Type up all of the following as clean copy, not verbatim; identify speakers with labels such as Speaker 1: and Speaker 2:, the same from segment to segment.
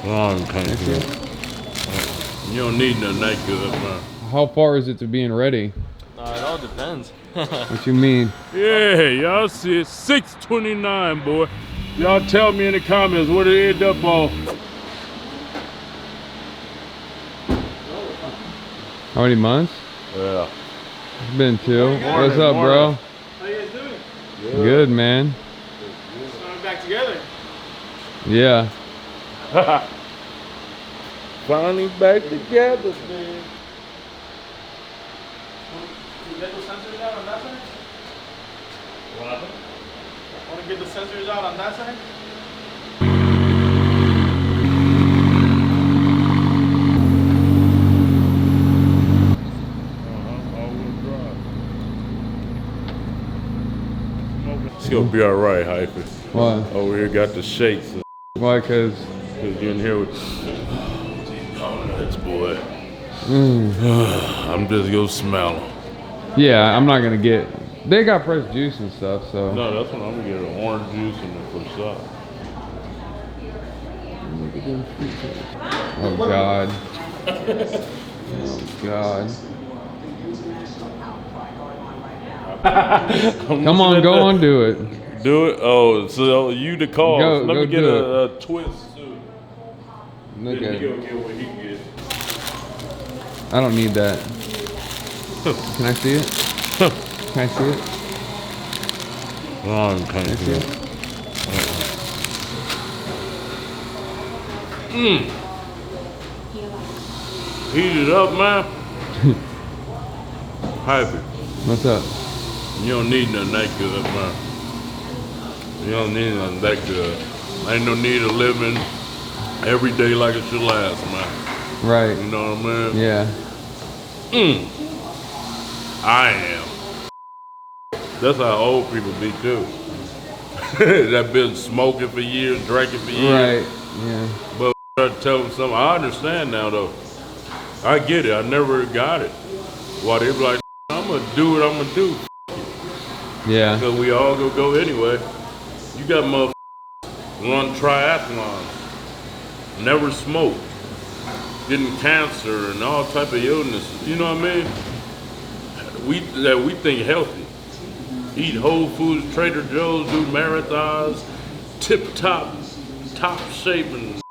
Speaker 1: Long can't good. You don't need nothing that good, man.
Speaker 2: How far is it to being ready?
Speaker 3: It all depends.
Speaker 2: What you mean?
Speaker 1: Yeah, y'all see it. 6:29, boy. Y'all tell me in the comments what it end up on.
Speaker 2: How many months?
Speaker 1: Yeah.
Speaker 2: It's been 2. What's up,
Speaker 1: morning.
Speaker 2: bro?
Speaker 4: How you guys doing?
Speaker 2: Good, man.
Speaker 4: Coming back together.
Speaker 2: Yeah.
Speaker 1: Finally back together, man.
Speaker 4: Can you get those sensors out on that side?
Speaker 1: What happened?
Speaker 4: Want to get the sensors out on that side?
Speaker 1: It's gonna be all right, Hyper.
Speaker 2: What?
Speaker 1: Over here got the shakes.
Speaker 2: Why? Cause
Speaker 1: Cause you're in here with. Oh, that's boy. I'm just gonna smell them.
Speaker 2: yeah, I'm not gonna get. They got fresh juice and stuff, so.
Speaker 1: No, that's what I'm gonna get. An orange juice and the croissant.
Speaker 2: Oh God. Oh God. Come on, go on, do it.
Speaker 1: Do it. Oh, so you the cause.
Speaker 2: Go-
Speaker 1: Let
Speaker 2: go
Speaker 1: me get
Speaker 2: do
Speaker 1: a twist too.
Speaker 2: Look
Speaker 1: Then
Speaker 2: at
Speaker 1: he
Speaker 2: it.
Speaker 1: gonna get what he get.
Speaker 2: I don't need that. Can I see it? Can I see it?
Speaker 1: Long can't
Speaker 2: Can I see it?
Speaker 1: Heat it up, man. Happy.
Speaker 2: What's up?
Speaker 1: You don't need nothing that good, man. You don't need nothing that good. Ain't no need of living every day like it should last, man.
Speaker 2: Right.
Speaker 1: You know what I mean?
Speaker 2: Yeah.
Speaker 1: I am. That's how old people be too. That been smoking for years, drinking for years.
Speaker 2: Right. Yeah.
Speaker 1: But I try to tell them something. I understand now though. I get it. I never got it. Why they be like, I'm gonna do what I'm gonna do.
Speaker 2: Yeah.
Speaker 1: Because we all gonna go anyway. You got motherfuckers run triathlons, never smoked, getting cancer and all type of illnesses. You know what I mean? We think healthy. Eat Whole Foods, Trader Joe's, do marathons, top shape and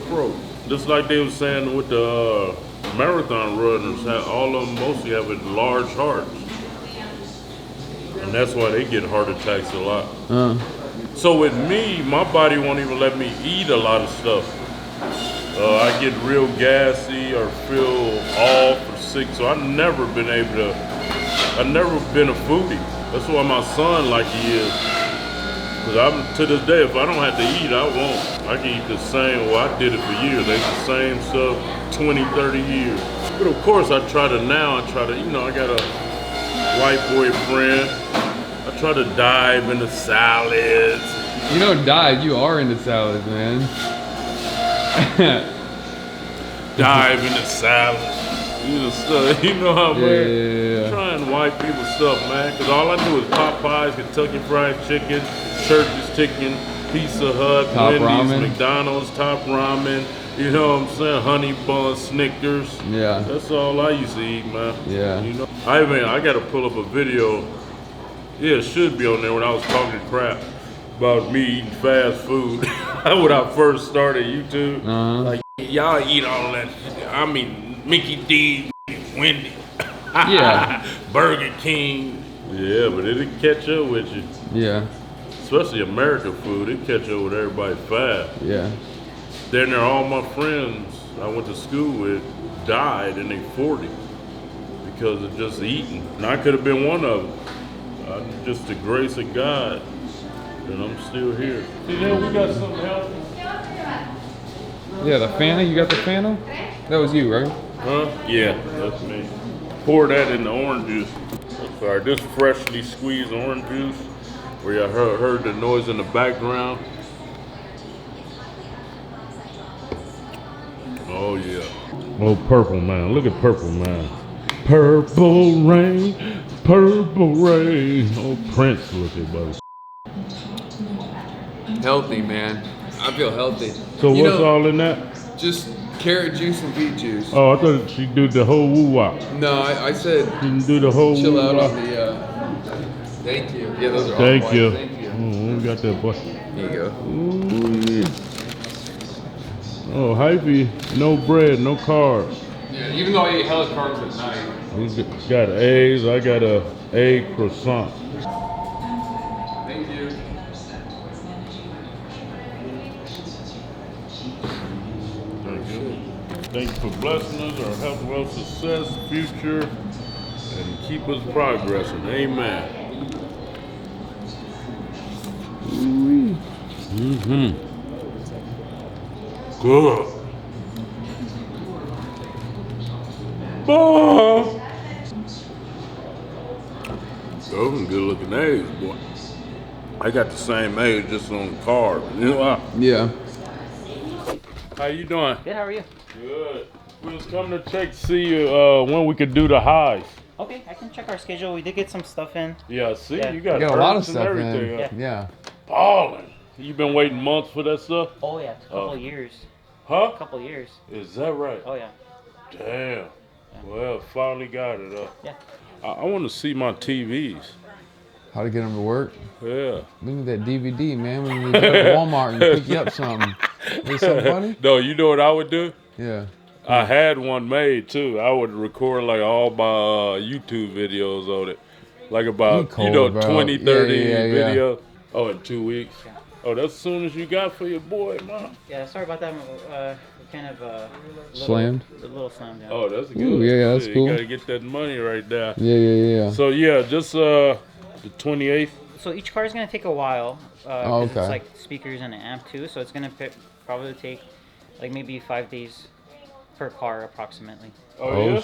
Speaker 1: pro. Just like they was saying with the marathon runners, all of them mostly have large hearts. And that's why they get heart attacks a lot. So with me, my body won't even let me eat a lot of stuff. I get real gassy or feel off or sick, so I've never been a foodie. That's why my son like he is. Cause I'm, to this day, if I don't have to eat, I won't. I can eat the same, well I did it for years. They the same stuff, 20, 30 years. But of course I try to, you know, I got a white boyfriend. I try to dive into salads.
Speaker 2: You don't dive. You are into salads, man.
Speaker 1: Dive into salads. You know, stuff. You know how, man.
Speaker 2: Yeah.
Speaker 1: Trying white people stuff, man. Because all I do is Popeyes, Kentucky Fried Chicken, Church's Chicken, Pizza Hut,
Speaker 2: Top
Speaker 1: Wendy's,
Speaker 2: Ramen.
Speaker 1: McDonald's, Top Ramen. You know what I'm saying? Honey Bun, Snickers.
Speaker 2: Yeah.
Speaker 1: That's all I used to eat, man.
Speaker 2: Yeah.
Speaker 1: You know, I got to pull up a video. Yeah, it should be on there when I was talking crap about me eating fast food when I first started YouTube. Like, y'all eat all that. I mean, Mickey D, Wendy,
Speaker 2: Yeah.
Speaker 1: Burger King. Yeah, but it'll catch up with you.
Speaker 2: Yeah.
Speaker 1: Especially American food, it catch up with everybody fast.
Speaker 2: Yeah.
Speaker 1: Then there, all my friends I went to school with died in their 40s because of just eating. And I could have been one of them. Just the grace of God that I'm still here. See, then we got something healthy.
Speaker 2: Yeah, the Fanta. You got the Fanta? That was you, right?
Speaker 1: Huh? Yeah, that's me. Pour that in the orange juice. Sorry, this freshly squeezed orange juice, where y'all heard the noise in the background. Oh yeah. Oh, purple man. Look at purple man. Purple rain, purple rain. Oh, Prince looking, buddy.
Speaker 2: Healthy, man. I feel healthy.
Speaker 1: So
Speaker 2: You
Speaker 1: what's
Speaker 2: know,
Speaker 1: all in that?
Speaker 2: Just carrot juice and beet juice.
Speaker 1: Oh, I thought she do the whole woo-wop.
Speaker 2: No, I said
Speaker 1: She didn't do the whole
Speaker 2: chill out
Speaker 1: woo-wop.
Speaker 2: on the. Thank you. Yeah, those are
Speaker 1: Thank
Speaker 2: all
Speaker 1: you.
Speaker 2: white. Thank you.
Speaker 1: We got that boy.
Speaker 2: There you go.
Speaker 1: Ooh, yeah. Oh, hypey, no bread, no carbs.
Speaker 2: Yeah, even though I ate hella carbs at night.
Speaker 1: We got eggs. I got a egg croissant.
Speaker 2: Thank you.
Speaker 1: Thank you for blessing us, our health, wealth, success, future, and keep us progressing. Amen. Mm-hmm. Good. Those some good looking eggs, boy. I got the same eggs, just on the carb. You know,
Speaker 2: Yeah.
Speaker 1: how you doing?
Speaker 3: Good, how are you?
Speaker 1: Good. We was coming to check to see when we could do the highs.
Speaker 3: Okay, I can check our schedule. We did get some stuff in.
Speaker 1: Yeah, see,
Speaker 3: Yeah.
Speaker 1: you got,
Speaker 2: You got a lot of
Speaker 1: herbs and
Speaker 2: stuff
Speaker 1: everything.
Speaker 2: in.
Speaker 1: huh?
Speaker 2: Yeah.
Speaker 1: Balling. You been waiting months for that stuff?
Speaker 3: Oh yeah, a couple
Speaker 1: Oh.
Speaker 3: years.
Speaker 1: Huh?
Speaker 3: Couple years.
Speaker 1: Is that right?
Speaker 3: Oh yeah.
Speaker 1: Damn. Well, finally got it.
Speaker 3: Yeah.
Speaker 1: I want to see my TVs.
Speaker 2: How to get them to work?
Speaker 1: Yeah.
Speaker 2: Look at that DVD, man. We need to go to Walmart and pick you up something. Is something funny?
Speaker 1: No, you know what I would do?
Speaker 2: Yeah.
Speaker 1: I had one made too. I would record like all my YouTube videos on it. Like about,
Speaker 2: cold,
Speaker 1: you know,
Speaker 2: bro.
Speaker 1: 20, 30
Speaker 2: Yeah.
Speaker 1: videos. Oh, in 2 weeks. Oh, that's as soon as you got for your boy, man.
Speaker 3: Yeah, sorry about that. Kind of
Speaker 2: Slammed?
Speaker 3: A little slammed down.
Speaker 1: Oh, that's good.
Speaker 2: Ooh, yeah, that's
Speaker 1: Shit,
Speaker 2: cool.
Speaker 1: You gotta get that money right there.
Speaker 2: Yeah.
Speaker 1: So yeah, just the 28th.
Speaker 3: So each car is gonna take a while.
Speaker 2: Oh,
Speaker 3: 'cause
Speaker 2: okay.
Speaker 3: It's like speakers and an amp too, so it's gonna probably take like maybe 5 days per car approximately.
Speaker 1: Oh, yeah?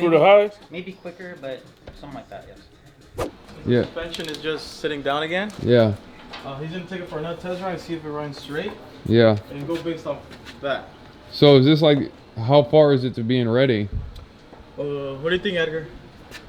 Speaker 1: For the highs?
Speaker 3: Maybe quicker, but something like that. Yes.
Speaker 2: Yeah.
Speaker 4: Suspension is just sitting down again.
Speaker 2: Yeah.
Speaker 4: He's gonna take it for another test drive, see if it runs straight,
Speaker 2: Yeah.
Speaker 4: and go based off that.
Speaker 2: So is this like, how far is it to being ready?
Speaker 4: What do you think, Edgar?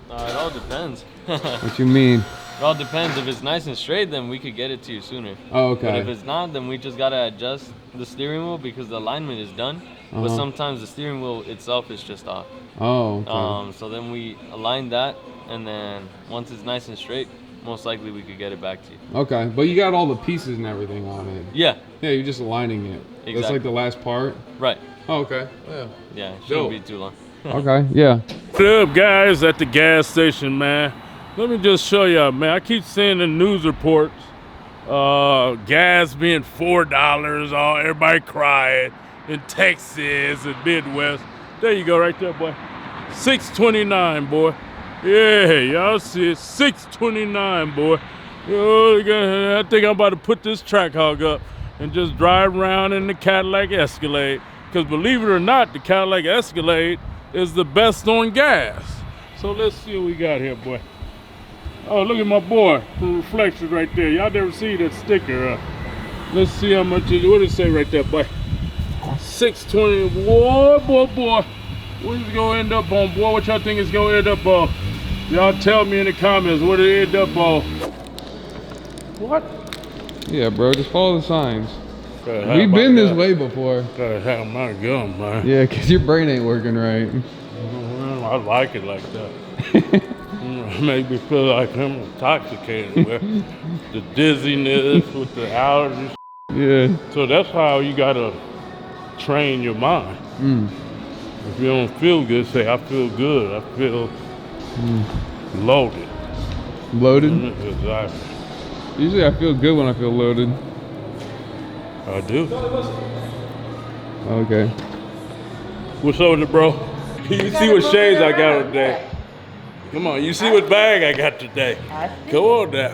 Speaker 5: It all depends.
Speaker 2: What you mean?
Speaker 5: It all depends. If it's nice and straight, then we could get it to you sooner.
Speaker 2: Oh,
Speaker 5: But if
Speaker 2: okay.
Speaker 5: it's not, then we just gotta adjust the steering wheel because the alignment is done. But
Speaker 2: Uh-huh.
Speaker 5: sometimes the steering wheel itself is just off.
Speaker 2: Oh, okay.
Speaker 5: So then we align that, and then once it's nice and straight, most likely we could get it back to you.
Speaker 2: Okay, but you got all the pieces and everything on it.
Speaker 5: Yeah,
Speaker 2: Yeah, you're just aligning it. That's
Speaker 5: Exactly.
Speaker 2: like the last part.
Speaker 5: right.
Speaker 2: Oh, okay. Yeah.
Speaker 5: Yeah, shouldn't
Speaker 2: Dope.
Speaker 5: be too long.
Speaker 2: Okay. Yeah.
Speaker 1: What up, guys, at the gas station, man? Let me just show y'all, man. I keep seeing the news reports, gas being $4, everybody crying in Texas and Midwest. There you go, right there, boy. $6.29, boy. Yeah, y'all see it, $6.29, boy. Yo, I think I'm about to put this track hog up and just drive around in the Cadillac Escalade. Because believe it or not, the Cadillac Escalade is the best on gas. So let's see what we got here, boy. Oh, look at my boy, the reflections right there. Y'all never see that sticker. Let's see how much it, what does it say right there, boy? 620, boy. What is it gonna end up on, boy? What y'all think it's gonna end up on? Y'all tell me in the comments what it end up on. What?
Speaker 2: Yeah, bro. Just follow the signs.
Speaker 1: Gotta have
Speaker 2: We've
Speaker 1: my
Speaker 2: been this
Speaker 1: gun.
Speaker 2: way before.
Speaker 1: Gotta have my gun, man.
Speaker 2: Yeah, cause your brain ain't working right.
Speaker 1: I like it like that. Make me feel like I'm intoxicated with the dizziness, with the allergies.
Speaker 2: Yeah.
Speaker 1: So that's how you gotta train your mind. If you don't feel good, say I feel good. I feel loaded.
Speaker 2: Loaded.
Speaker 1: Exactly.
Speaker 2: Usually I feel good when I feel loaded.
Speaker 1: I do.
Speaker 2: Okay.
Speaker 1: What's up with it, bro? You see what shades I got today? Come on, you see what bag I got today? Come on now.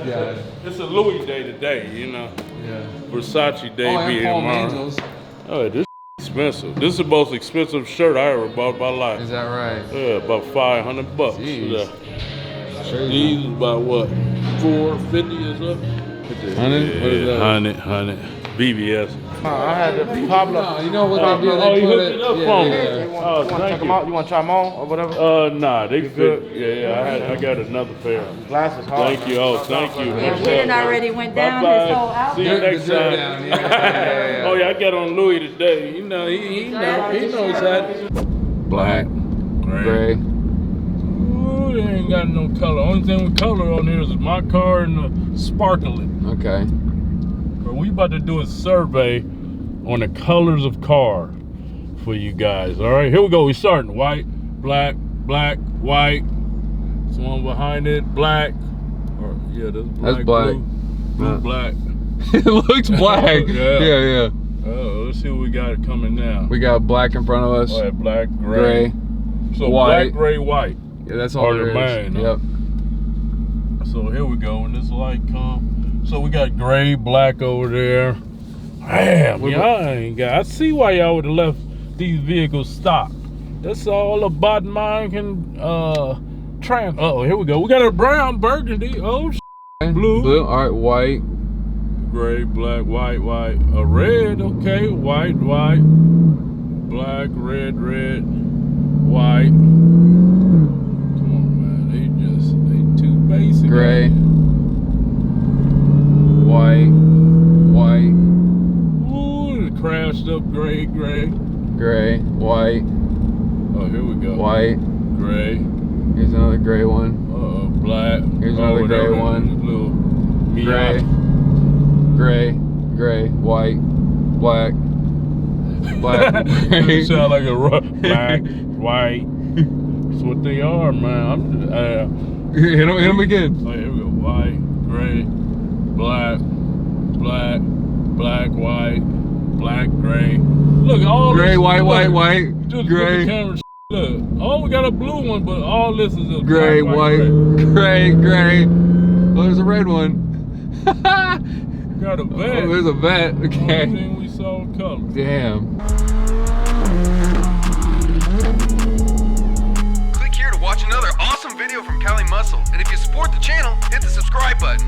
Speaker 2: Yeah.
Speaker 1: It's a Louis day today, you know.
Speaker 2: Yeah.
Speaker 1: Versace day
Speaker 2: Oh,
Speaker 1: being
Speaker 2: and Paul
Speaker 1: tomorrow.
Speaker 2: Mangel's.
Speaker 1: Oh, this expensive. This is the most expensive shirt I ever bought in my life.
Speaker 2: Is that right?
Speaker 1: Yeah, about $500 bucks.
Speaker 2: Jeez.
Speaker 1: Yeah.
Speaker 2: Crazy.
Speaker 1: These about what? $450 or something?
Speaker 2: 100? What is that?
Speaker 1: 100. BBS.
Speaker 4: I had the Pablo.
Speaker 2: No, you know what they do?
Speaker 1: Oh,
Speaker 2: They
Speaker 1: you
Speaker 2: put
Speaker 1: hooked it up
Speaker 2: yeah,
Speaker 1: for me.
Speaker 2: yeah.
Speaker 4: You want
Speaker 1: Oh,
Speaker 4: to
Speaker 1: thank
Speaker 4: check them
Speaker 1: you.
Speaker 4: out? You want to try them on or whatever?
Speaker 1: Nah, they
Speaker 4: You
Speaker 1: fit.
Speaker 4: good?
Speaker 1: Yeah, I got another pair.
Speaker 4: Glasses, hard.
Speaker 1: Thank you. Oh, thank you.
Speaker 6: Yeah, we done already went down
Speaker 1: Bye-bye.
Speaker 6: this whole
Speaker 1: See you
Speaker 6: outfit.
Speaker 1: next
Speaker 2: The drip
Speaker 1: time.
Speaker 2: down, yeah.
Speaker 1: Oh yeah, I got on Louis today. You know, he knows that.
Speaker 2: Black, gray.
Speaker 1: Ooh, they ain't got no color. Only thing with color on here is my car and the sparkling.
Speaker 2: Okay.
Speaker 1: But we about to do a survey on the colors of car for you guys. All right, here we go. We starting white, black, black, white. This one behind it, black. Or yeah, that's black. Blue, black.
Speaker 2: It looks black.
Speaker 1: Yeah.
Speaker 2: Yeah.
Speaker 1: Oh, let's see what we got coming now.
Speaker 2: We got black in front of us.
Speaker 1: All right, black, gray. So
Speaker 2: white.
Speaker 1: black, gray, white.
Speaker 2: Yeah, that's all
Speaker 1: Or
Speaker 2: there
Speaker 1: the
Speaker 2: is.
Speaker 1: main, huh?
Speaker 2: Yep.
Speaker 1: So here we go. When this light come, so we got gray, black over there. Damn, I see why y'all would have left these vehicles stopped. That's all about mine can oh, here we go. We got a brown burgundy. Oh, blue.
Speaker 2: All right, white.
Speaker 1: Gray, black, white, white. A red, okay. White, white. Black, red, white. Come on, man. They too basic.
Speaker 2: Gray. White.
Speaker 1: Ooh, it crashed up. Gray.
Speaker 2: Gray. White.
Speaker 1: Oh, here we go.
Speaker 2: White.
Speaker 1: Gray.
Speaker 2: Here's another gray one.
Speaker 1: Black.
Speaker 2: Here's another gray one.
Speaker 1: Little
Speaker 2: Gray. Gray. White. Black.
Speaker 1: It sound like a black, white. That's what they are, man. I'm just,
Speaker 2: Hit him again.
Speaker 1: oh, here we go. White, gray, black, white, black, gray. Look, all
Speaker 2: Gray,
Speaker 1: this,
Speaker 2: white.
Speaker 1: Just
Speaker 2: Gray.
Speaker 1: Put the camera, look. Oh, we got a blue one, but all this is a
Speaker 2: Gray,
Speaker 1: black,
Speaker 2: white.
Speaker 1: gray.
Speaker 2: Gray. Oh, there's a red one.
Speaker 1: Got a vet.
Speaker 2: Oh, there's a vet.
Speaker 1: Only
Speaker 2: Okay.
Speaker 1: thing we saw in color.
Speaker 2: Damn.
Speaker 7: Click here to watch another awesome video from Cali Muscle. And if you support the channel, hit the subscribe button.